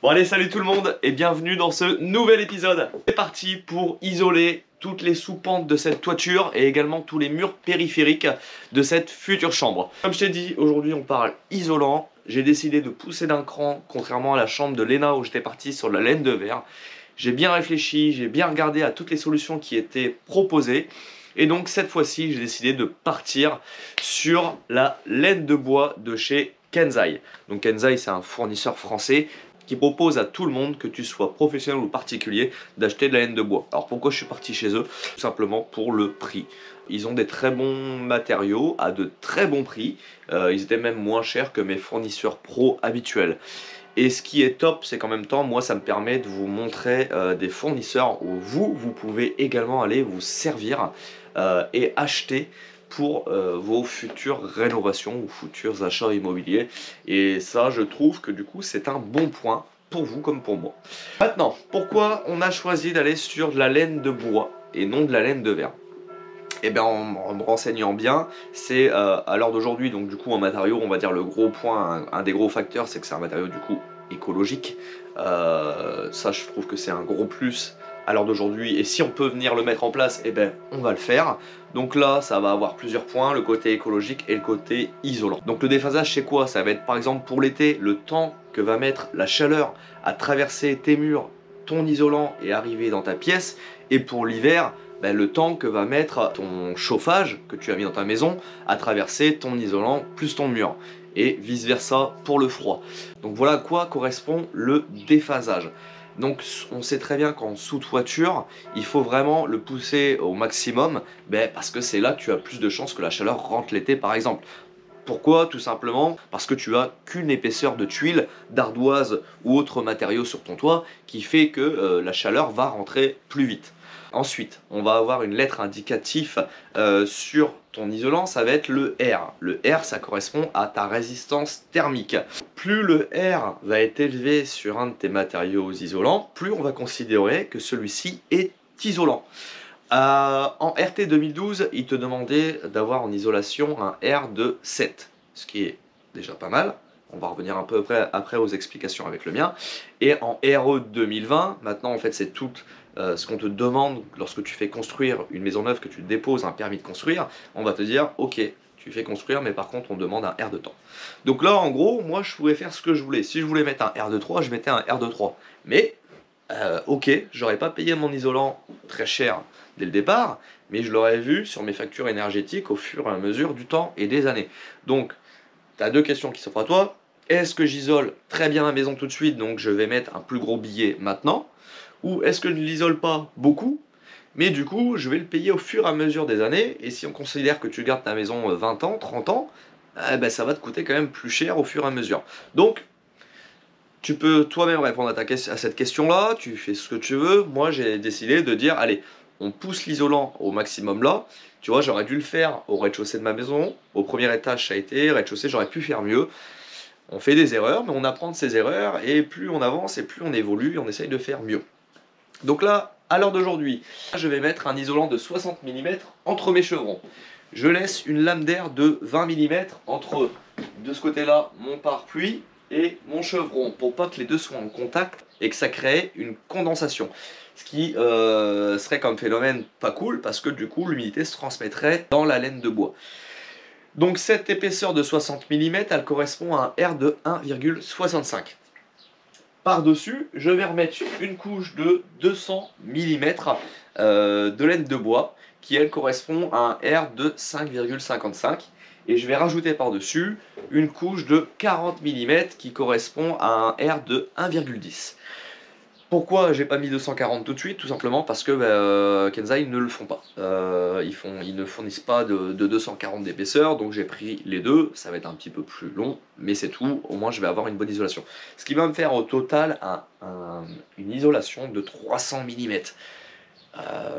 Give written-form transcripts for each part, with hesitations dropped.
Bon allez, salut tout le monde et bienvenue dans ce nouvel épisode. C'est parti pour isoler toutes les sous-pentes de cette toiture et également tous les murs périphériques de cette future chambre. Comme je t'ai dit, aujourd'hui on parle isolant. J'ai décidé de pousser d'un cran, contrairement à la chambre de Léna où j'étais parti sur la laine de verre. J'ai bien réfléchi, j'ai bien regardé à toutes les solutions qui étaient proposées. Et donc cette fois-ci, j'ai décidé de partir sur la laine de bois de chez Kenzai. Donc Kenzai, c'est un fournisseur français qui propose à tout le monde, que tu sois professionnel ou particulier, d'acheter de la laine de bois. Alors pourquoi je suis parti chez eux? Tout simplement pour le prix. Ils ont des très bons matériaux à de très bons prix. Ils étaient même moins chers que mes fournisseurs pro habituels. Et ce qui est top, c'est qu'en même temps, moi, ça me permet de vous montrer des fournisseurs où vous pouvez également aller vous servir et acheter pour vos futures rénovations ou futurs achats immobiliers. Et ça, je trouve que du coup, c'est un bon point pour vous comme pour moi. Maintenant, pourquoi on a choisi d'aller sur de la laine de bois et non de la laine de verre? Eh bien, en me renseignant bien, c'est à l'heure d'aujourd'hui, donc du coup, un matériau, on va dire le gros point, un des gros facteurs, c'est que c'est un matériau du coup écologique. Ça, je trouve que c'est un gros plus à l'heure d'aujourd'hui, et si on peut venir le mettre en place, eh ben, on va le faire. Donc là, ça va avoir plusieurs points, le côté écologique et le côté isolant. Donc le déphasage, c'est quoi? Ça va être par exemple pour l'été, le temps que va mettre la chaleur à traverser tes murs, ton isolant et arriver dans ta pièce, et pour l'hiver, ben, le temps que va mettre ton chauffage que tu as mis dans ta maison à traverser ton isolant plus ton mur, et vice versa pour le froid. Donc voilà à quoi correspond le déphasage. Donc on sait très bien qu'en sous-toiture, il faut vraiment le pousser au maximum, parce que c'est là que tu as plus de chances que la chaleur rentre l'été par exemple. Pourquoi? Tout simplement parce que tu as qu'une épaisseur de tuiles, d'ardoise ou autre matériau sur ton toit qui fait que la chaleur va rentrer plus vite. Ensuite, on va avoir une lettre indicative sur ton isolant, ça va être le R. Le R, ça correspond à ta résistance thermique. Plus le R va être élevé sur un de tes matériaux isolants, plus on va considérer que celui-ci est isolant. En RT 2012, il te demandait d'avoir en isolation un R de 7, ce qui est déjà pas mal. On va revenir un peu après aux explications avec le mien. Et en RE 2020, maintenant en fait c'est tout ce qu'on te demande lorsque tu fais construire une maison neuve, que tu déposes un permis de construire, on va te dire ok, tu fais construire mais par contre on demande un R de temps. Donc là en gros, moi je pouvais faire ce que je voulais. Si je voulais mettre un R de 3, je mettais un R de 3. Mais ok, j'aurais pas payé mon isolant très cher dès le départ, mais je l'aurais vu sur mes factures énergétiques au fur et à mesure du temps et des années. Donc, tu as deux questions qui s'offrent à toi. Est-ce que j'isole très bien ma maison tout de suite, donc je vais mettre un plus gros billet maintenant? Ou est-ce que je ne l'isole pas beaucoup, mais du coup, je vais le payer au fur et à mesure des années, et si on considère que tu gardes ta maison 20 ans, 30 ans, ça va te coûter quand même plus cher au fur et à mesure. Donc, tu peux toi-même répondre à cette question-là, tu fais ce que tu veux. Moi, j'ai décidé de dire, allez, on pousse l'isolant au maximum là. Tu vois, j'aurais dû le faire au rez-de-chaussée de ma maison. Au premier étage, ça a été. Rez-de-chaussée, j'aurais pu faire mieux. On fait des erreurs, mais on apprend de ces erreurs. Et plus on avance, et plus on évolue, et on essaye de faire mieux. Donc là, à l'heure d'aujourd'hui, je vais mettre un isolant de 60 mm entre mes chevrons. Je laisse une lame d'air de 20 mm entre, de ce côté-là, mon pare-pluie et mon chevron, pour pas que les deux soient en contact et que ça crée une condensation. Ce qui serait comme phénomène pas cool, parce que du coup l'humidité se transmettrait dans la laine de bois. Donc cette épaisseur de 60 mm, elle correspond à un R de 1,65. Par-dessus, je vais remettre une couche de 200 mm de laine de bois, qui elle correspond à un R de 5,55. Et je vais rajouter par-dessus une couche de 40 mm qui correspond à un R de 1,10. Pourquoi j'ai pas mis 240 tout de suite? Tout simplement parce que Kenzai ne le font pas. Ils ne fournissent pas de 240 d'épaisseur, donc j'ai pris les deux. Ça va être un petit peu plus long, mais c'est tout. Au moins je vais avoir une bonne isolation. Ce qui va me faire au total une isolation de 300 mm.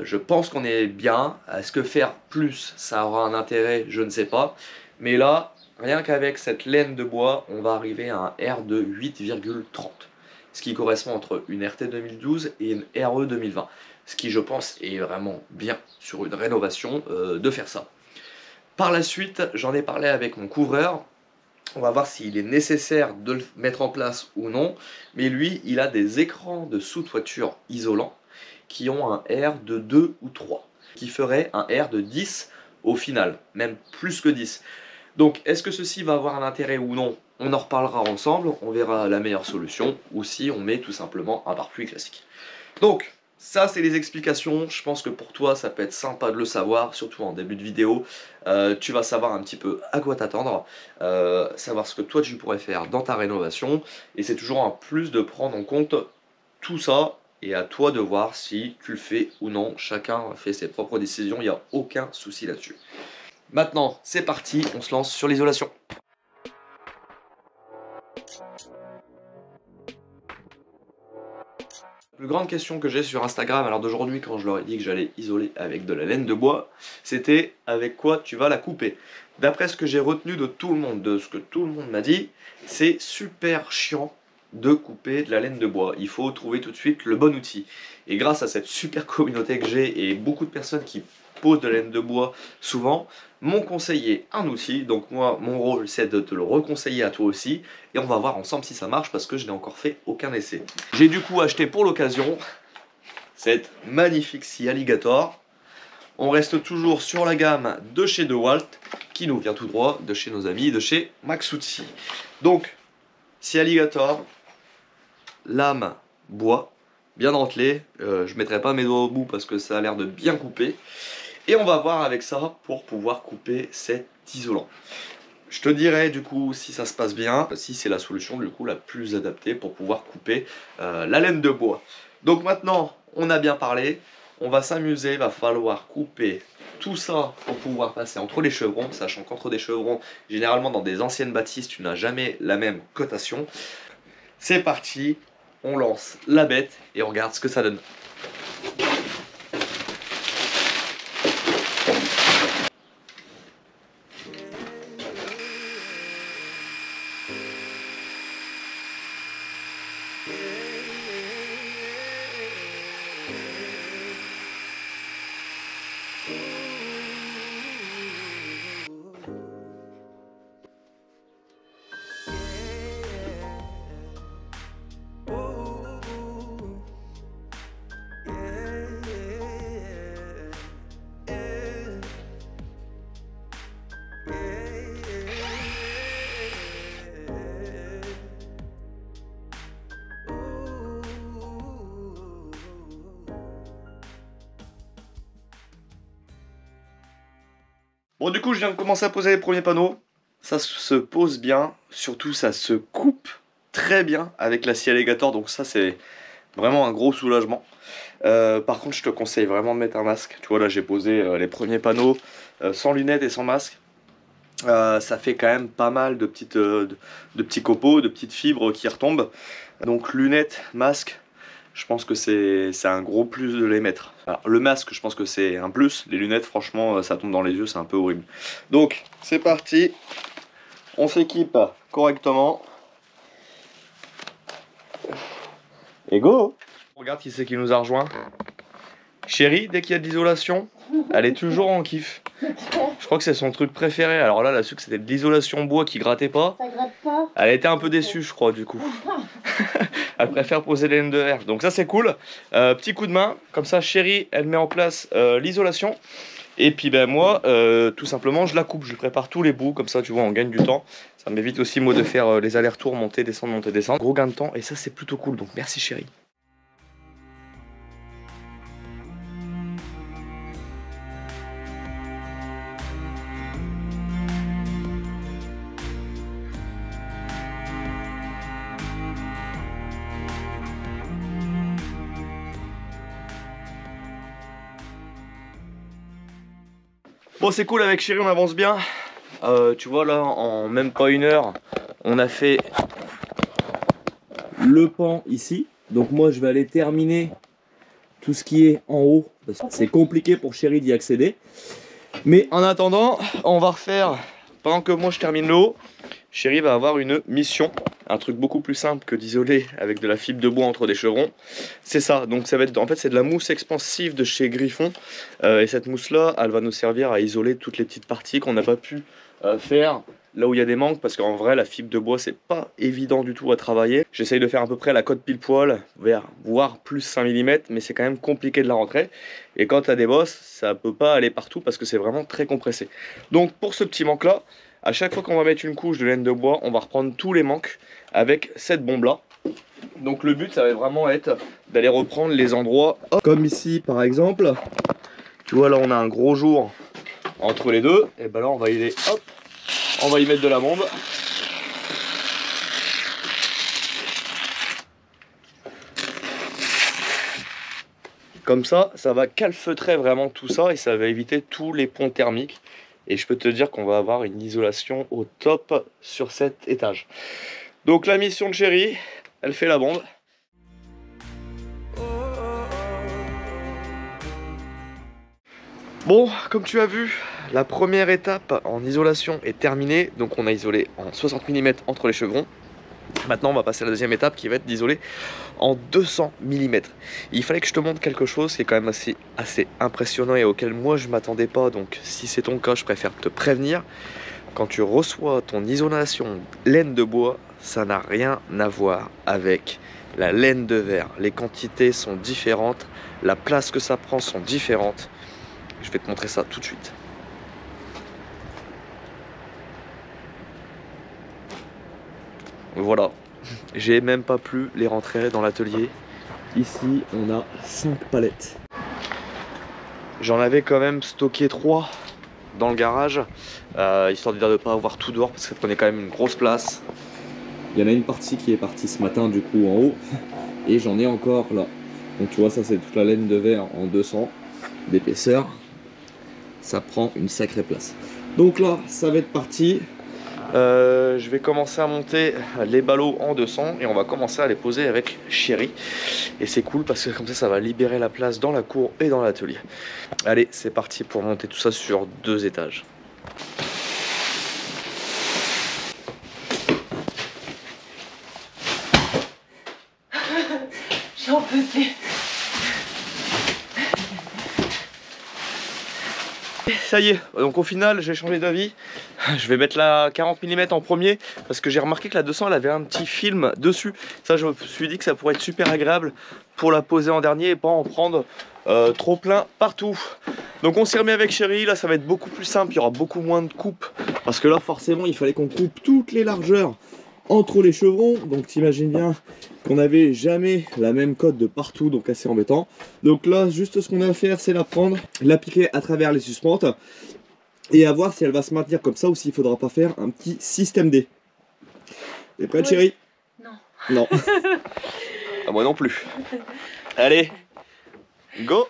Je pense qu'on est bien. Est-ce que faire plus, ça aura un intérêt? Je ne sais pas. Mais là, rien qu'avec cette laine de bois, on va arriver à un R de 8,30. Ce qui correspond entre une RT 2012 et une RE 2020. Ce qui, je pense, est vraiment bien sur une rénovation de faire ça. Par la suite, j'en ai parlé avec mon couvreur. On va voir s'il est nécessaire de le mettre en place ou non. Mais lui, il a des écrans de sous-toiture isolants qui ont un R de 2 ou 3, qui ferait un R de 10 au final, même plus que 10. Donc, est-ce que ceci va avoir un intérêt ou non? On en reparlera ensemble, on verra la meilleure solution, ou si on met tout simplement un pare-pluie classique. Donc, ça c'est les explications, je pense que pour toi ça peut être sympa de le savoir, surtout en début de vidéo. Tu vas savoir un petit peu à quoi t'attendre, savoir ce que toi tu pourrais faire dans ta rénovation, et c'est toujours un plus de prendre en compte tout ça, et à toi de voir si tu le fais ou non. Chacun fait ses propres décisions, il n'y a aucun souci là-dessus. Maintenant, c'est parti, on se lance sur l'isolation. La plus grande question que j'ai sur Instagram, alors d'aujourd'hui quand je leur ai dit que j'allais isoler avec de la laine de bois, c'était avec quoi tu vas la couper. D'après ce que j'ai retenu de tout le monde, de ce que tout le monde m'a dit, c'est super chiant de couper de la laine de bois. Il faut trouver tout de suite le bon outil. Et grâce à cette super communauté que j'ai et beaucoup de personnes qui posent de la laine de bois souvent, m'ont conseillé un outil. Donc moi, mon rôle, c'est de te le reconseiller à toi aussi. Et on va voir ensemble si ça marche parce que je n'ai encore fait aucun essai. J'ai du coup acheté pour l'occasion cette magnifique scie alligator. On reste toujours sur la gamme de chez DeWalt qui nous vient tout droit de chez nos amis de chez Maxuti. Donc, scie alligator, lame bois, bien dentelée. Je ne mettrai pas mes doigts au bout parce que ça a l'air de bien couper. Et on va voir avec ça pour pouvoir couper cet isolant. Je te dirai du coup si ça se passe bien, si c'est la solution du coup la plus adaptée pour pouvoir couper la laine de bois. Donc maintenant on a bien parlé, on va s'amuser, il va falloir couper tout ça pour pouvoir passer entre les chevrons, sachant qu'entre des chevrons, généralement dans des anciennes bâtisses, tu n'as jamais la même cotation. C'est parti, on lance la bête et on regarde ce que ça donne. Bon, du coup je viens de commencer à poser les premiers panneaux. Ça se pose bien, surtout ça se coupe très bien avec la scie alligator, donc ça c'est vraiment un gros soulagement. Par contre je te conseille vraiment de mettre un masque. Tu vois là j'ai posé les premiers panneaux sans lunettes et sans masque. Ça fait quand même pas mal de petits copeaux, de petites fibres qui retombent. Donc lunettes, masque, je pense que c'est un gros plus de les mettre. Alors le masque, je pense que c'est un plus. Les lunettes, franchement, ça tombe dans les yeux, c'est un peu horrible. Donc c'est parti, on s'équipe correctement. Et go! Regarde qui c'est qui nous a rejoint. Chérie, dès qu'il y a de l'isolation, elle est toujours en kiff. Je crois que c'est son truc préféré. Alors là, elle a su que c'était de l'isolation bois qui grattait pas. Ça gratte pas. Elle était un peu déçue, je crois, du coup. Elle préfère poser les laines de verre. Donc ça, c'est cool. Petit coup de main. Comme ça, Chérie, elle met en place l'isolation. Et puis ben moi, tout simplement, je la coupe. Je lui prépare tous les bouts. Comme ça, tu vois, on gagne du temps. Ça m'évite aussi, moi, de faire les allers-retours, monter, descendre, monter, descendre. Gros gain de temps. Et ça, c'est plutôt cool. Donc merci, Chérie. Bon, c'est cool, avec Chérie on avance bien. Tu vois là, en même pas une heure, on a fait le pan ici. Donc moi je vais aller terminer tout ce qui est en haut, parce que c'est compliqué pour Chérie d'y accéder. Mais en attendant, on va refaire, pendant que moi je termine le haut, Chérie va avoir une mission. Un truc beaucoup plus simple que d'isoler avec de la fibre de bois entre des chevrons. C'est ça, donc ça va être, en fait c'est de la mousse expansive de chez Griffon. Et cette mousse là, elle va nous servir à isoler toutes les petites parties qu'on n'a pas pu faire là où il y a des manques, parce qu'en vrai la fibre de bois c'est pas évident du tout à travailler. J'essaye de faire à peu près la cote pile poil, voire plus 5 mm, mais c'est quand même compliqué de la rentrer. Et quand tu as des bosses, ça peut pas aller partout parce que c'est vraiment très compressé. Donc pour ce petit manque là, à chaque fois qu'on va mettre une couche de laine de bois, on va reprendre tous les manques avec cette bombe là. Donc le but ça va vraiment être d'aller reprendre les endroits, hop, comme ici par exemple. Tu vois là on a un gros jour entre les deux, et ben là on va hop, on va y mettre de la bombe. Comme ça va calfeutrer vraiment tout ça et ça va éviter tous les ponts thermiques. Et je peux te dire qu'on va avoir une isolation au top sur cet étage. Donc la mission de Chérie, elle fait la bombe. Bon, comme tu as vu, la première étape en isolation est terminée. Donc on a isolé en 60 mm entre les chevrons. Maintenant on va passer à la deuxième étape qui va être d'isoler en 200 mm. Il fallait que je te montre quelque chose qui est quand même assez impressionnant et auquel moi je m'attendais pas. Donc si c'est ton cas, je préfère te prévenir. Quand tu reçois ton isolation laine de bois, ça n'a rien à voir avec la laine de verre. Les quantités sont différentes, la place que ça prend sont différentes. Je vais te montrer ça tout de suite. Voilà, j'ai même pas pu les rentrer dans l'atelier. Ici, on a 5 palettes. J'en avais quand même stocké 3 dans le garage, histoire de ne pas avoir tout dehors parce que ça prenait quand même une grosse place. Il y en a une partie qui est partie ce matin du coup en haut, et j'en ai encore là. Donc tu vois, ça c'est toute la laine de verre en 200 d'épaisseur. Ça prend une sacrée place. Donc là, ça va être parti. Je vais commencer à monter les ballots en 200 et on va commencer à les poser avec Chérie. Et c'est cool parce que comme ça va libérer la place dans la cour et dans l'atelier. Allez, c'est parti pour monter tout ça sur 2 étages. J'en peux plus. Ça y est, donc au final j'ai changé d'avis. Je vais mettre la 40 mm en premier parce que j'ai remarqué que la 200 elle avait un petit film dessus. Ça, je me suis dit que ça pourrait être super agréable pour la poser en dernier et pas en prendre trop plein partout. Donc on s'y remet avec Chérie. Là ça va être beaucoup plus simple, il y aura beaucoup moins de coupes parce que là forcément il fallait qu'on coupe toutes les largeurs entre les chevrons. Donc t'imagines bien qu'on n'avait jamais la même cote de partout, donc assez embêtant. Donc là juste ce qu'on a à faire, c'est la prendre, l'appliquer à travers les suspentes et à voir si elle va se maintenir comme ça ou s'il faudra pas faire un petit système D. T'es prête, oui, Chérie? Non. Non. Ah, moi non plus. Allez, go.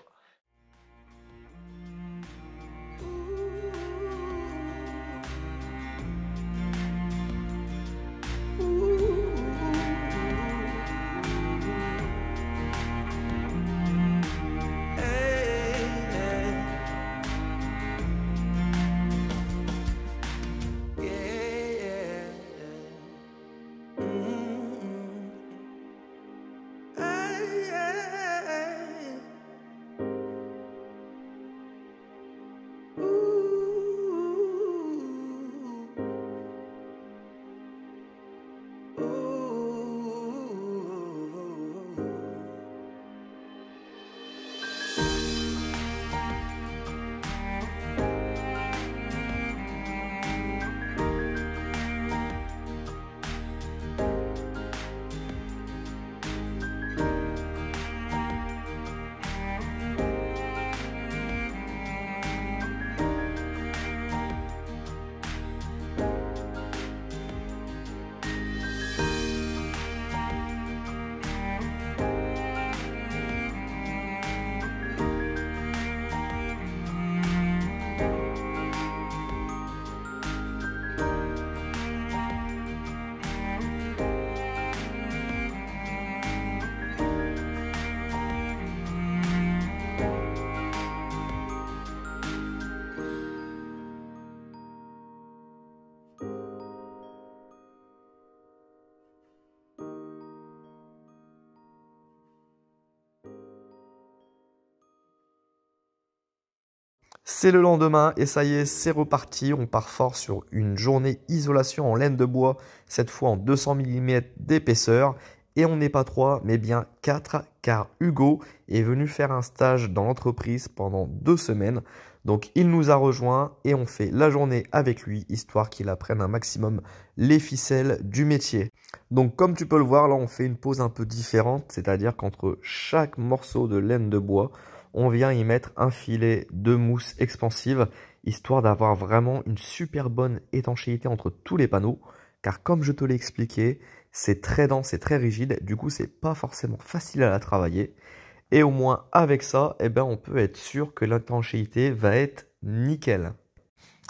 C'est le lendemain et ça y est, c'est reparti. On part fort sur une journée isolation en laine de bois, cette fois en 200 mm d'épaisseur. Et on n'est pas 3, mais bien 4, car Hugo est venu faire un stage dans l'entreprise pendant 2 semaines. Donc il nous a rejoints et on fait la journée avec lui, histoire qu'il apprenne un maximum les ficelles du métier. Donc comme tu peux le voir, là on fait une pose un peu différente, c'est-à-dire qu'entre chaque morceau de laine de bois, on vient y mettre un filet de mousse expansive, histoire d'avoir vraiment une super bonne étanchéité entre tous les panneaux. Car comme je te l'ai expliqué, c'est très dense et très rigide, du coup c'est pas forcément facile à la travailler. Et au moins avec ça, eh ben, on peut être sûr que l'étanchéité va être nickel.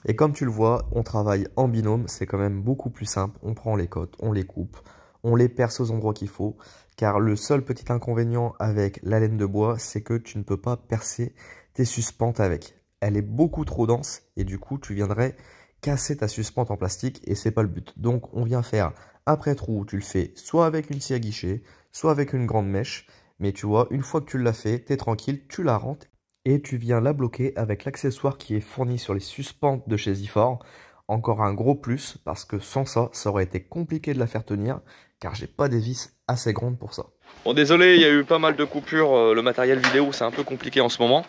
Et comme tu le vois, on travaille en binôme, c'est quand même beaucoup plus simple. On prend les côtes, on les coupe, on les perce aux endroits qu'il faut. Car le seul petit inconvénient avec la laine de bois, c'est que tu ne peux pas percer tes suspentes avec. Elle est beaucoup trop dense et du coup, tu viendrais casser ta suspente en plastique et c'est pas le but. Donc, on vient faire un prêtre-trou, tu le fais soit avec une scie à guichet, soit avec une grande mèche. Mais tu vois, une fois que tu l'as fait, tu es tranquille, tu la rentres et tu viens la bloquer avec l'accessoire qui est fourni sur les suspentes de chez Ifor. Encore un gros plus parce que sans ça, ça aurait été compliqué de la faire tenir car j'ai pas des vis assez grandes pour ça. Bon, désolé, il y a eu pas mal de coupures, le matériel vidéo c'est un peu compliqué en ce moment.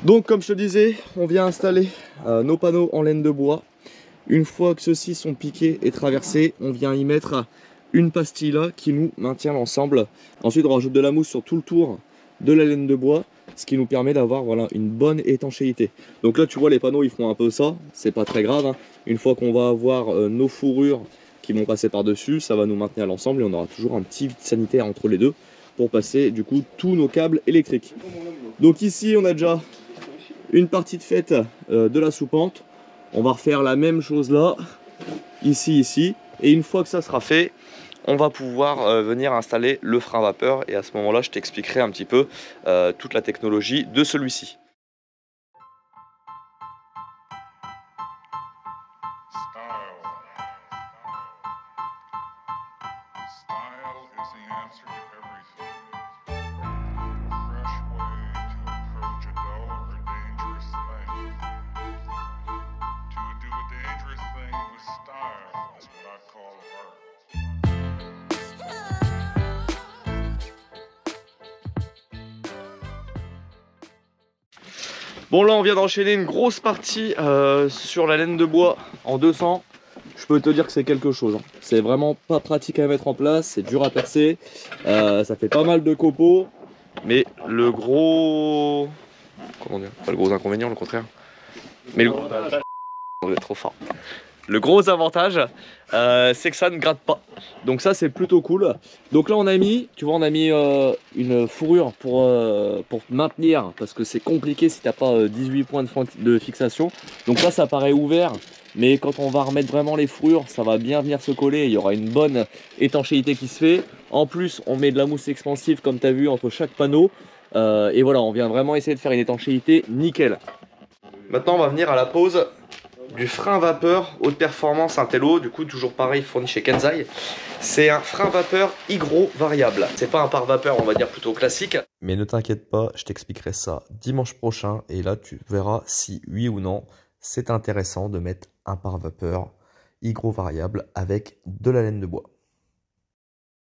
Donc comme je te disais, on vient installer nos panneaux en laine de bois. Une fois que ceux-ci sont piqués et traversés, on vient y mettre une pastille là qui nous maintient l'ensemble. Ensuite on rajoute de la mousse sur tout le tour de la laine de bois, ce qui nous permet d'avoir voilà, une bonne étanchéité. Donc là tu vois les panneaux ils font un peu ça, c'est pas très grave, hein. Une fois qu'on va avoir nos fourrures qui vont passer par dessus, ça va nous maintenir l'ensemble et on aura toujours un petit vide sanitaire entre les deux pour passer du coup tous nos câbles électriques. Donc ici on a déjà une partie de faite de la soupente. On va refaire la même chose là, ici, et une fois que ça sera fait, on va pouvoir venir installer le frein vapeur et à ce moment là je t'expliquerai un petit peu toute la technologie de celui-ci. Bon là on vient d'enchaîner une grosse partie sur la laine de bois en 200. Je peux te dire que c'est quelque chose, hein. C'est vraiment pas pratique à mettre en place, c'est dur à percer, ça fait pas mal de copeaux. Mais le gros... Comment dire? Pas le gros inconvénient, le contraire. Mais le... On est trop fort. Le gros avantage, c'est que ça ne gratte pas. Donc ça, c'est plutôt cool. Donc là, on a mis, tu vois, on a mis une fourrure pour maintenir, parce que c'est compliqué si t'as pas 18 points de fixation. Donc là, ça paraît ouvert, mais quand on va remettre vraiment les fourrures, ça va bien venir se coller. Il y aura une bonne étanchéité qui se fait. En plus, on met de la mousse expansive, comme tu as vu, entre chaque panneau. Et voilà, on vient vraiment essayer de faire une étanchéité nickel. Maintenant, on va venir à la pose du frein vapeur haute performance Intello, du coup toujours pareil, fourni chez Kenzai. C'est un frein vapeur hygro variable. C'est pas un pare-vapeur, on va dire plutôt classique. Mais ne t'inquiète pas, je t'expliquerai ça dimanche prochain et là tu verras si oui ou non c'est intéressant de mettre un pare-vapeur hygro variable avec de la laine de bois.